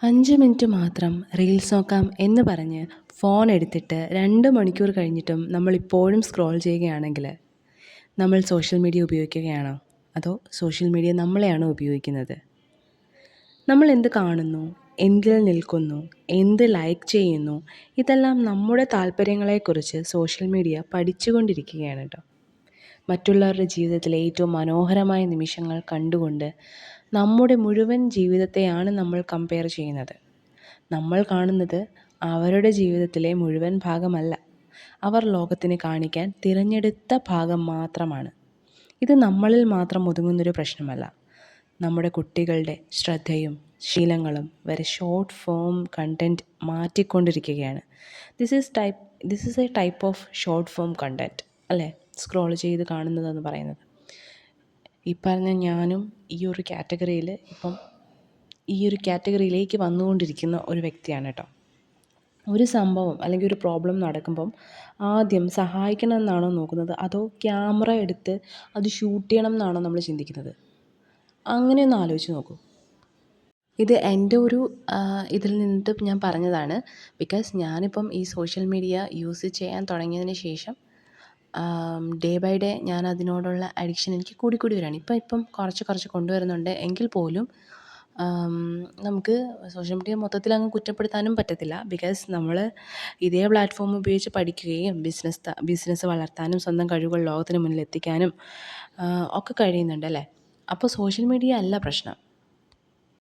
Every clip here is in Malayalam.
5 മിനിറ്റ് മാത്രം റീൽസ് നോക്കാം എന്ന് പറഞ്ഞ് ഫോൺ എടുത്തിട്ട് 2 മണിക്കൂർ കഴിഞ്ഞിട്ടും നമ്മളിപ്പോഴും സ്ക്രോൾ ചെയ്യുകയാണെങ്കിൽ നമ്മൾ സോഷ്യൽ മീഡിയ ഉപയോഗിക്കുകയാണോ? അതോ സോഷ്യൽ മീഡിയ നമ്മളെയാണോ ഉപയോഗിക്കുന്നത്? നമ്മൾ എന്ത് കാണുന്നു, എന്തിൽ നിൽക്കുന്നു, എന്ത് ലൈക്ക് ചെയ്യുന്നു, ഇതെല്ലാം നമ്മുടെ താല്പര്യങ്ങളെക്കുറിച്ച് സോഷ്യൽ മീഡിയ പഠിച്ചുകൊണ്ടിരിക്കുകയാണ് കേട്ടോ. മറ്റുള്ളവരുടെ ജീവിതത്തിലെ ഏറ്റവും മനോഹരമായ നിമിഷങ്ങൾ കണ്ടുകൊണ്ട് നമ്മുടെ മുഴുവൻ ജീവിതത്തെയാണ് നമ്മൾ കമ്പയർ ചെയ്യുന്നത്. നമ്മൾ കാണുന്നത് അവരുടെ ജീവിതത്തിലെ മുഴുവൻ ഭാഗമല്ല, അവർ ലോകത്തിന് കാണിക്കാൻ തിരഞ്ഞെടുത്ത ഭാഗം മാത്രമാണ്. ഇത് നമ്മളിൽ മാത്രം ഒതുങ്ങുന്നൊരു പ്രശ്നമല്ല. നമ്മുടെ കുട്ടികളുടെ ശ്രദ്ധയും ശീലങ്ങളും വരെ ഷോർട്ട് ഫോം കണ്ടൻറ്റ് മാറ്റിക്കൊണ്ടിരിക്കുകയാണ്. This is a type of short form content അല്ലേ? സ്ക്രോൾ ചെയ്ത് കാണുന്നതെന്ന് പറയുന്നത്. ഈ പറഞ്ഞ ഞാനും ഈ ഒരു കാറ്റഗറിയിലേക്ക് വന്നുകൊണ്ടിരിക്കുന്ന ഒരു വ്യക്തിയാണ് കേട്ടോ. ഒരു സംഭവം അല്ലെങ്കിൽ ഒരു പ്രോബ്ലം നടക്കുമ്പം ആദ്യം സഹായിക്കണം എന്നാണോ നോക്കുന്നത്, അതോ ക്യാമറ എടുത്ത് അത് ഷൂട്ട് ചെയ്യണം എന്നാണോ നമ്മൾ ചിന്തിക്കുന്നത്? അങ്ങനെയൊന്ന് ആലോചിച്ച് നോക്കൂ. ഇത് എൻ്റെ ഒരു ഇതിൽ നിന്നിട്ട് ഞാൻ പറഞ്ഞതാണ്. ബിക്കോസ് ഞാനിപ്പം ഈ സോഷ്യൽ മീഡിയ യൂസ് ചെയ്യാൻ തുടങ്ങിയതിന് ശേഷം ഡേ ബൈ ഡേ ഞാൻ അതിനോടുള്ള അഡിക്ഷൻ എനിക്ക് കൂടിക്കൂടി വരികയാണ്. ഇപ്പം കുറച്ച് കൊണ്ടുവരുന്നുണ്ട് എങ്കിൽ പോലും നമുക്ക് സോഷ്യൽ മീഡിയ മൊത്തത്തിലങ്ങ് കുറ്റപ്പെടുത്താനും പറ്റത്തില്ല. ബിക്കോസ് നമ്മൾ ഇതേ പ്ലാറ്റ്ഫോം ഉപയോഗിച്ച് പഠിക്കുകയും ബിസിനസ് വളർത്താനും സ്വന്തം കഴിവുകൾ ലോകത്തിന് മുന്നിൽ എത്തിക്കാനും ഒക്കെ കഴിയുന്നുണ്ട് അല്ലേ? അപ്പോൾ സോഷ്യൽ മീഡിയ അല്ല പ്രശ്നം,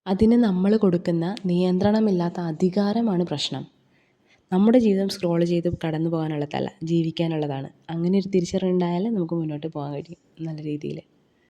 അതിന് നമ്മൾ കൊടുക്കുന്ന നിയന്ത്രണമില്ലാത്ത അധികാരമാണ് പ്രശ്നം. നമ്മുടെ ജീവിതം സ്ക്രോൾ ചെയ്ത് കടന്നു പോകാനുള്ളതല്ല, ജീവിക്കാനുള്ളതാണ്. അങ്ങനെ ഒരു തിരിച്ചറിവുണ്ടായാൽ നമുക്ക് മുന്നോട്ട് പോകാൻ കഴിയും നല്ല രീതിയിൽ.